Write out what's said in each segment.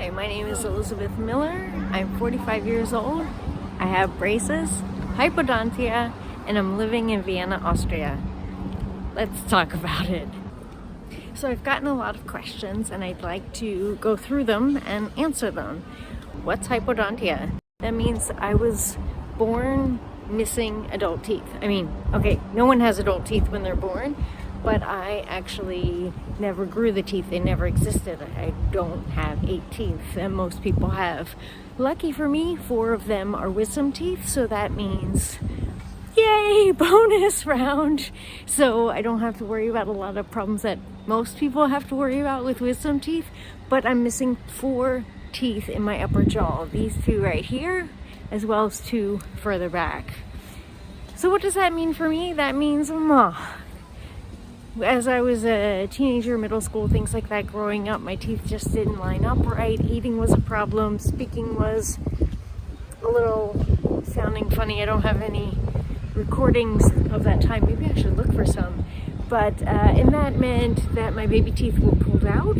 Hi, my name is Elizabeth Miller. I'm 45 years old. I have braces, hypodontia, and I'm living in Vienna, Austria. Let's talk about it. So I've gotten a lot of questions and I'd like to go through them and answer them. What's hypodontia? That means I was born missing adult teeth. I mean, okay, no one has adult teeth when they're born, but I actually never grew the teeth. They never existed. I don't have 8 teeth and most people have. Lucky for me, 4 of them are wisdom teeth, so that means yay, bonus round. So I don't have to worry about a lot of problems that most people have to worry about with wisdom teeth, but I'm missing 4 teeth in my upper jaw. These 2 right here, as well as 2 further back. So what does that mean for me? That means, as I was a teenager, middle school, things like that, growing up, my teeth just didn't line up right. Eating was a problem. Speaking was a little sounding funny. I don't have any recordings of that time. Maybe I should look for some. But and that meant that my baby teeth were pulled out.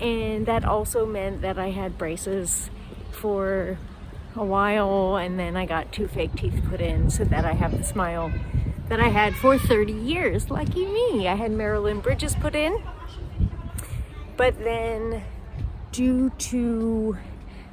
And that also meant that I had braces for a while. And then I got 2 fake teeth put in so that I have the smile that I had for 30 years. Lucky me. I had Marilyn bridges put in. But then due to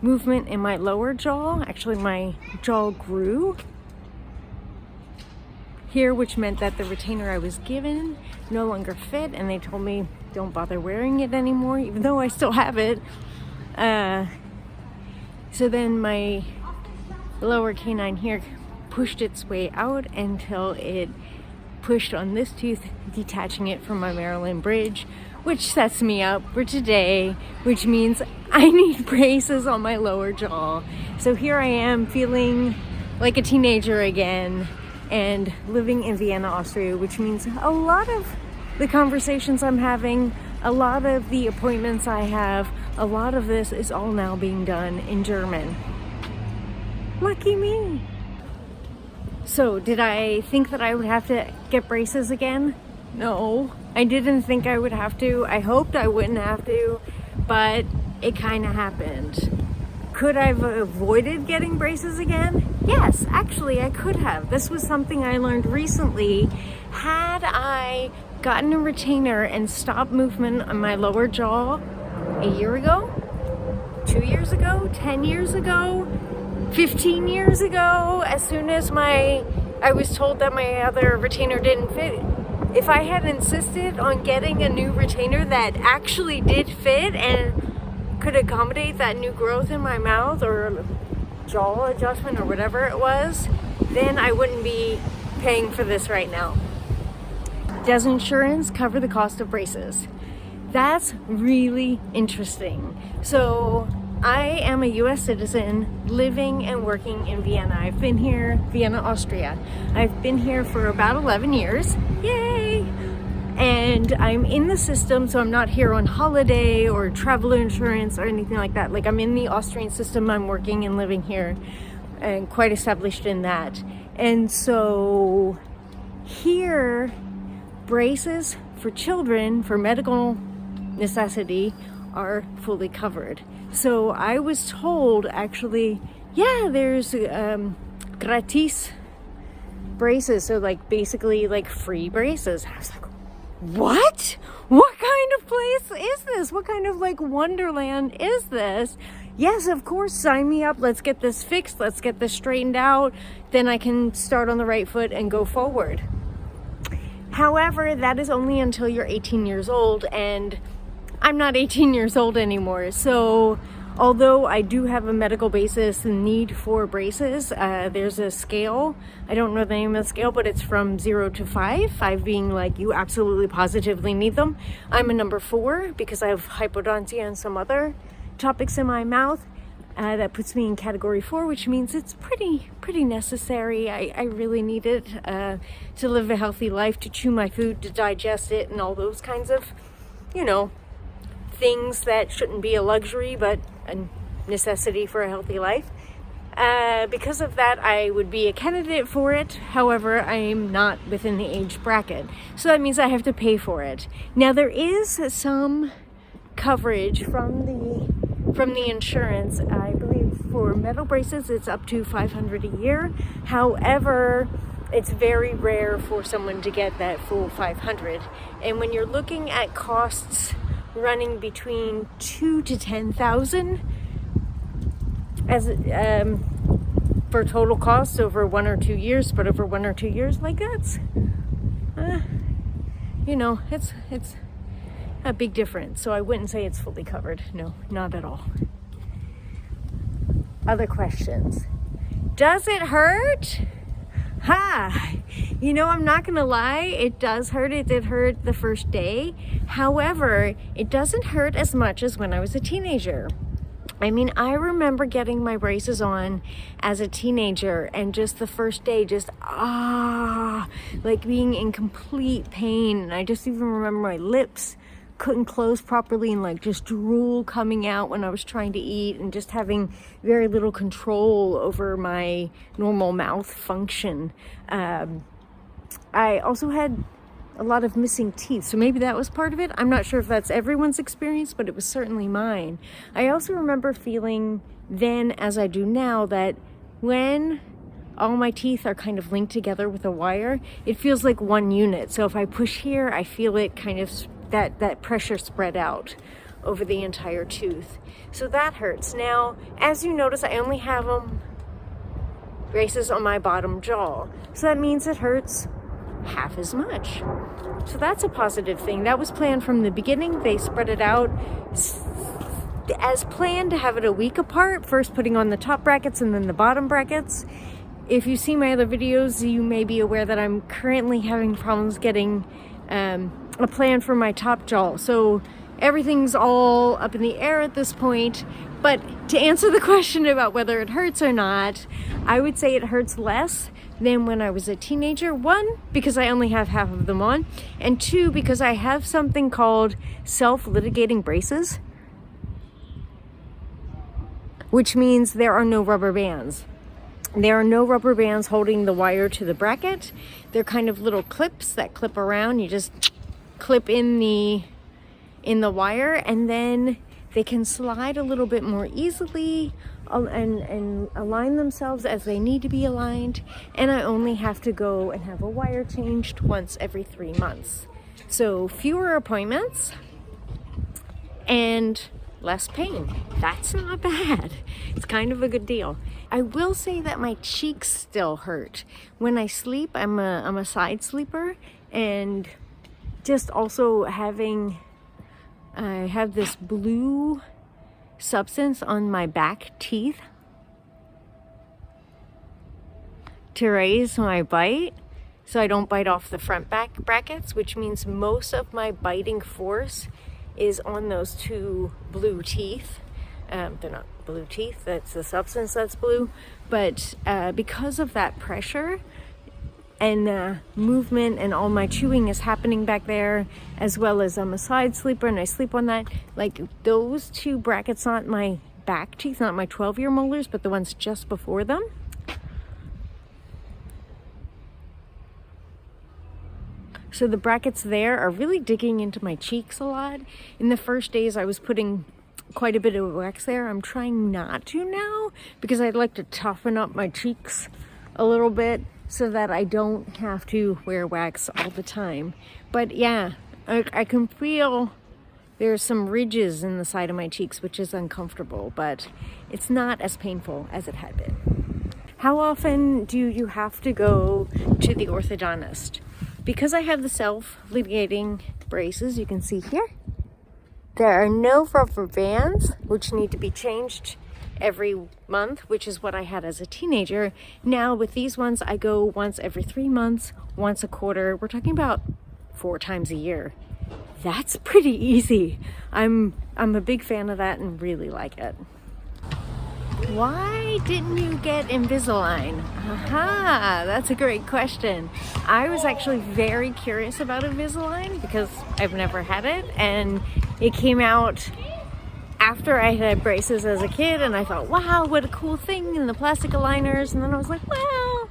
movement in my lower jaw, actually my jaw grew here, which meant that the retainer I was given no longer fit, and they told me don't bother wearing it anymore, even though I still have it. So then my lower canine here pushed its way out until it pushed on this tooth, detaching it from my Maryland bridge, which sets me up for today, which means I need braces on my lower jaw. So here I am feeling like a teenager again and living in Vienna, Austria, which means a lot of the conversations I'm having, a lot of the appointments I have, a lot of this is all now being done in German. Lucky me. So did I think that I would have to get braces again? No, I didn't think I would have to. I hoped I wouldn't have to, but it kind of happened. Could I have avoided getting braces again? Yes, actually I could have. This was something I learned recently. Had I gotten a retainer and stopped movement on my lower jaw a year ago, 2 years ago, 10 years ago, 15 years ago, as soon as I was told that my other retainer didn't fit, if I had insisted on getting a new retainer that actually did fit and could accommodate that new growth in my mouth or jaw adjustment or whatever it was, then I wouldn't be paying for this right now. Does insurance cover the cost of braces? That's really interesting. So I am a US citizen living and working in Vienna. I've been here, Vienna, Austria. I've been here for about 11 years. Yay! And I'm in the system, so I'm not here on holiday or travel insurance or anything like that. Like, I'm in the Austrian system, I'm working and living here and quite established in that. And so here, braces for children for medical necessity are fully covered. So I was told, actually, yeah, there's gratis braces, so like basically like free braces. I was like, what? What kind of place is this? What kind of like wonderland is this? Yes, of course, sign me up. Let's get this fixed. Let's get this straightened out. Then I can start on the right foot and go forward. However, that is only until you're 18 years old, and I'm not 18 years old anymore. So although I do have a medical basis and need for braces, there's a scale. I don't know the name of the scale, but it's from 0 to 5. 5 being like you absolutely positively need them. I'm a number 4 because I have hypodontia and some other topics in my mouth. That puts me in category 4, which means it's pretty necessary. I really need it to live a healthy life, to chew my food, to digest it, and all those kinds of, things that shouldn't be a luxury but a necessity for a healthy life. Because of that, I would be a candidate for it. However, I'm not within the age bracket, so that means I have to pay for it. Now, there is some coverage from the from the insurance. I believe for metal braces it's up to $500 a year. However, it's very rare for someone to get that full $500. And when you're looking at costs running between $2,000 to $10,000 as for total costs over 1 or 2 years, but over 1 or 2 years, like that's you know, it's a big difference. So I wouldn't say it's fully covered. No, not at all. Other questions? Does it hurt? Ha! You know, I'm not gonna lie, it does hurt. It did hurt the first day. However, it doesn't hurt as much as when I was a teenager. I mean, I remember getting my braces on as a teenager and just the first day, just like being in complete pain. And I just even remember my lips couldn't close properly and like just drool coming out when I was trying to eat and just having very little control over my normal mouth function. I also had a lot of missing teeth, so maybe that was part of it. I'm not sure if that's everyone's experience, but it was certainly mine. I also remember feeling then, as I do now, that when all my teeth are kind of linked together with a wire, it feels like one unit. So if I push here, I feel it kind of, that pressure spread out over the entire tooth. So that hurts. Now, as you notice, I only have braces on my bottom jaw. So that means it hurts half as much. So that's a positive thing. That was planned from the beginning. They spread it out as planned to have it a week apart, first putting on the top brackets and then the bottom brackets. If you see my other videos, you may be aware that I'm currently having problems getting a plan for my top jaw. So everything's all up in the air at this point. But to answer the question about whether it hurts or not, I would say it hurts less than when I was a teenager. 1, because I only have half of them on, and 2, because I have something called self-litigating braces, which means there are no rubber bands. There are no rubber bands holding the wire to the bracket. They're kind of little clips that clip around. You just clip in the wire, and then they can slide a little bit more easily and align themselves as they need to be aligned. And I only have to go and have a wire changed once every 3 months. So fewer appointments and less pain. That's not bad. It's kind of a good deal. I will say that my cheeks still hurt. When I sleep, I'm a side sleeper, and just also I have this blue substance on my back teeth to raise my bite so I don't bite off the front back brackets, which means most of my biting force is on those 2 blue teeth. They're not blue teeth, that's the substance that's blue, but because of that pressure and movement and all my chewing is happening back there, as well as I'm a side sleeper and I sleep on that, like those 2 brackets, not my back teeth, not my 12-year molars, but the ones just before them. So the brackets there are really digging into my cheeks a lot. In the first days I was putting quite a bit of wax there. I'm trying not to now because I'd like to toughen up my cheeks a little bit so that I don't have to wear wax all the time. But yeah, I can feel there's some ridges in the side of my cheeks, which is uncomfortable, but it's not as painful as it had been. How often do you have to go to the orthodontist? Because I have the self-litigating braces, you can see here, there are no rubber bands, which need to be changed every month, which is what I had as a teenager. Now with these ones, I go once every 3 months, once a quarter. We're talking about 4 times a year. That's pretty easy. I'm a big fan of that and really like it. Why didn't you get Invisaline? Aha, that's a great question. I was actually very curious about Invisaline because I've never had it, and it came out after I had braces as a kid, and I thought, wow, what a cool thing, and the plastic aligners, and then I was like, well,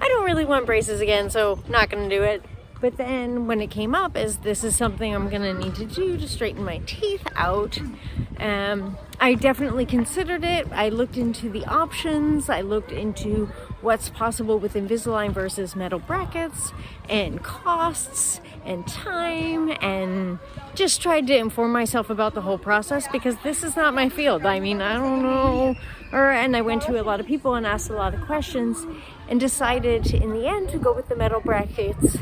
I don't really want braces again, so not gonna do it. But then when it came up as this is something I'm gonna need to do to straighten my teeth out, I definitely considered it. I looked into the options. I looked into what's possible with Invisalign versus metal brackets, and costs and time, and just tried to inform myself about the whole process, because this is not my field. I mean, I don't know. And I went to a lot of people and asked a lot of questions, and decided in the end to go with the metal brackets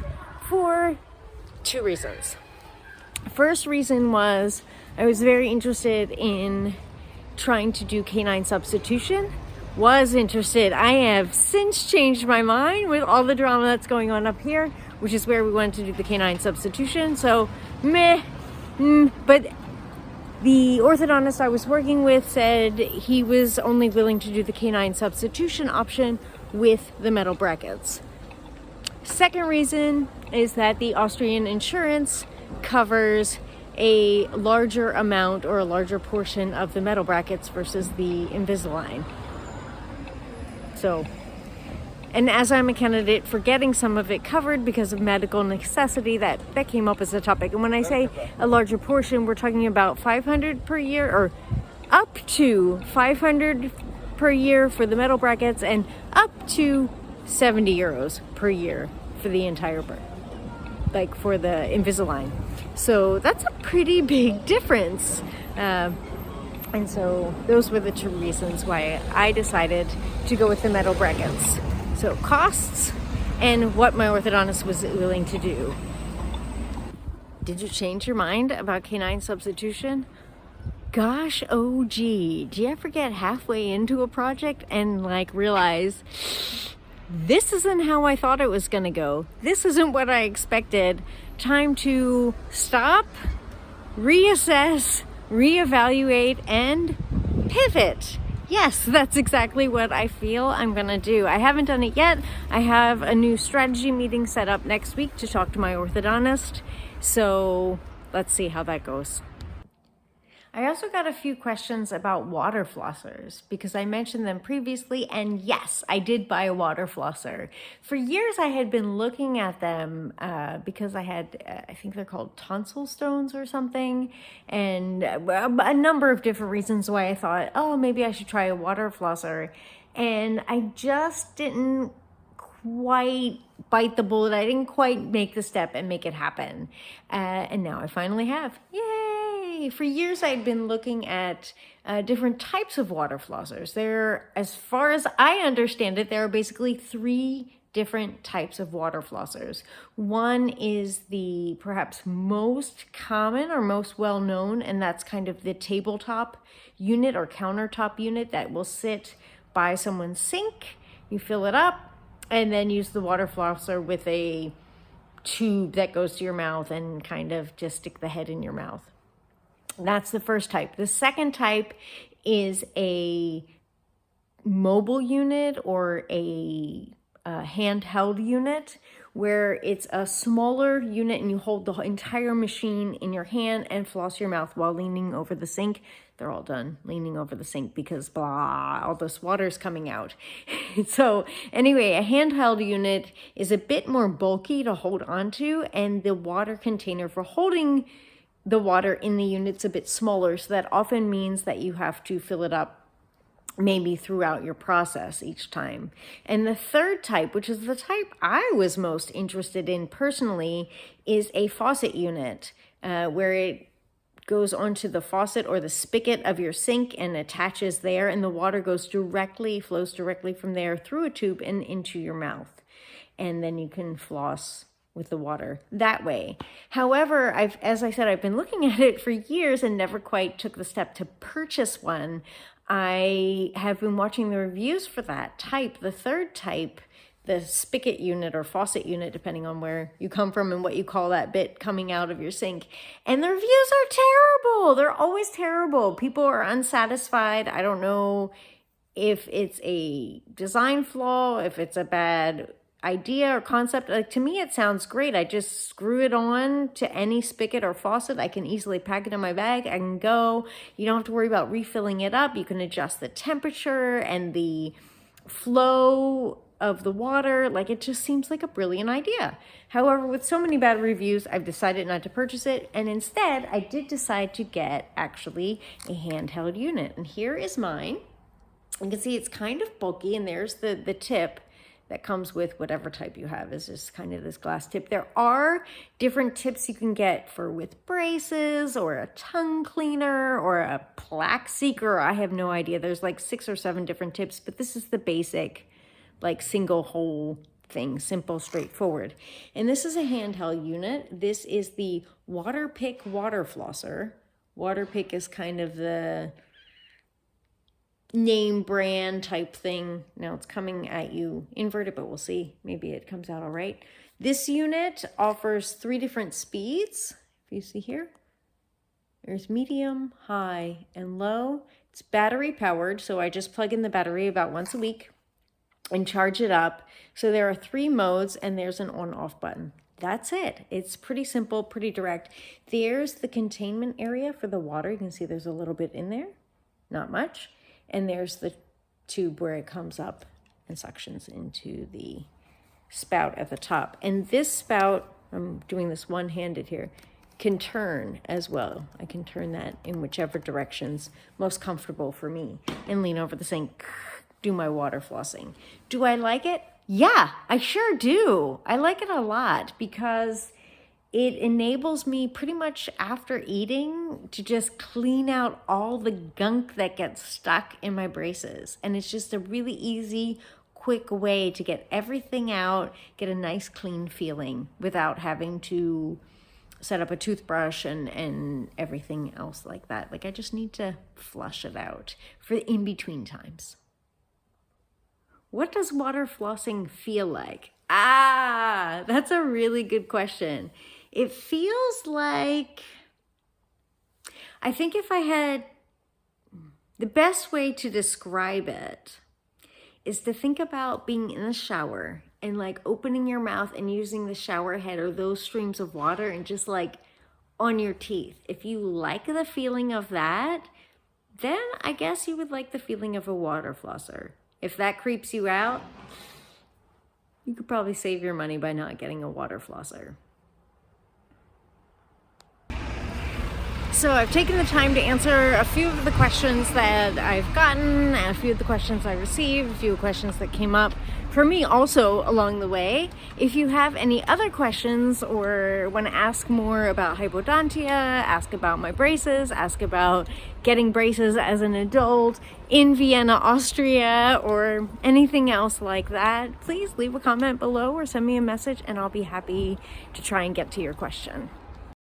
for 2 reasons. First reason was I was very interested in trying to do canine substitution. I have since changed my mind with all the drama that's going on up here, which is where we wanted to do the canine substitution. So but the orthodontist I was working with said he was only willing to do the canine substitution option with the metal brackets. Second reason is that the Austrian insurance covers a larger amount or a larger portion of the metal brackets versus the Invisalign. So, and as I'm a candidate for getting some of it covered because of medical necessity, that came up as a topic. And when I say a larger portion, we're talking about $500 per year, or up to $500 per year for the metal brackets, and up to 70 euros per year for the entire like for the Invisalign. So that's a pretty big difference. And so those were the 2 reasons why I decided to go with the metal brackets. So costs and what my orthodontist was willing to do. Did you change your mind about canine substitution? Gosh, oh gee, do you ever get halfway into a project and like realize this isn't how I thought it was gonna go? This isn't what I expected. Time to stop, reassess, reevaluate, and pivot. Yes, that's exactly what I feel I'm gonna do. I haven't done it yet. I have a new strategy meeting set up next week to talk to my orthodontist. So let's see how that goes. I also got a few questions about water flossers because I mentioned them previously, and yes, I did buy a water flosser. For years I had been looking at them because I had, I think they're called tonsil stones or something, and a number of different reasons why I thought, oh, maybe I should try a water flosser. And I just didn't quite bite the bullet. I didn't quite make the step and make it happen. And now I finally have. Yay! For years I'd been looking at different types of water flossers. There, as far as I understand it, there are basically 3 different types of water flossers. One is the perhaps most common or most well-known, and that's kind of the tabletop unit or countertop unit that will sit by someone's sink. You fill it up and then use the water flosser with a tube that goes to your mouth and kind of just stick the head in your mouth. That's the first type. The second type is a mobile unit or a handheld unit, where it's a smaller unit and you hold the entire machine in your hand and floss your mouth while leaning over the sink. They're all done leaning over the sink because blah, all this water's coming out. So anyway, a handheld unit is a bit more bulky to hold onto, and the water container for holding the water in the unit's a bit smaller. So that often means that you have to fill it up maybe throughout your process each time. And the third type, which is the type I was most interested in personally, is a faucet unit, where it goes onto the faucet or the spigot of your sink and attaches there, and the water flows directly from there through a tube and into your mouth. And then you can floss with the water that way. However, as I said, I've been looking at it for years and never quite took the step to purchase one. I have been watching the reviews for that type, the third type, the spigot unit or faucet unit, depending on where you come from and what you call that bit coming out of your sink. And the reviews are terrible. They're always terrible. People are unsatisfied. I don't know if it's a design flaw, if it's a bad idea or concept. Like, to me, it sounds great. I just screw it on to any spigot or faucet. I can easily pack it in my bag. I can go. You don't have to worry about refilling it up. You can adjust the temperature and the flow of the water. Like, it just seems like a brilliant idea. However, with so many bad reviews, I've decided not to purchase it. And instead, I did decide to get actually a handheld unit. And here is mine. You can see it's kind of bulky, and there's the tip that comes with whatever type you have, is just kind of this glass tip. There are different tips you can get with braces or a tongue cleaner or a plaque seeker. I have no idea. There's like 6 or 7 different tips, but this is the basic, like, single hole thing, simple, straightforward. And this is a handheld unit. This is the Waterpik water flosser. Waterpik is kind of the name brand type thing. Now it's coming at you inverted, but we'll see. Maybe it comes out all right. This unit offers 3 different speeds. If you see here, there's medium, high, and low. It's battery powered, so I just plug in the battery about once a week and charge it up. So there are 3 modes, and there's an on-off button. That's it. It's pretty simple, pretty direct. There's the containment area for the water. You can see there's a little bit in there, not much. And there's the tube where it comes up and suctions into the spout at the top. And this spout, I'm doing this one-handed here, can turn as well. I can turn that in whichever direction's most comfortable for me and lean over the sink, do my water flossing. Do I like it? Yeah, I sure do. I like it a lot because it enables me pretty much after eating to just clean out all the gunk that gets stuck in my braces. And it's just a really easy, quick way to get everything out, get a nice clean feeling without having to set up a toothbrush and everything else like that. Like, I just need to flush it out for in between times. What does water flossing feel like? That's a really good question. It feels like, I think if I had, the best way to describe it is to think about being in a shower and like opening your mouth and using the shower head or those streams of water and just like on your teeth. If you like the feeling of that, then I guess you would like the feeling of a water flosser. If that creeps you out, you could probably save your money by not getting a water flosser. So I've taken the time to answer a few of the questions that I've gotten, and a few of the questions I received, a few questions that came up for me also along the way. If you have any other questions or want to ask more about hypodontia, ask about my braces, ask about getting braces as an adult in Vienna, Austria, or anything else like that, please leave a comment below or send me a message and I'll be happy to try and get to your question.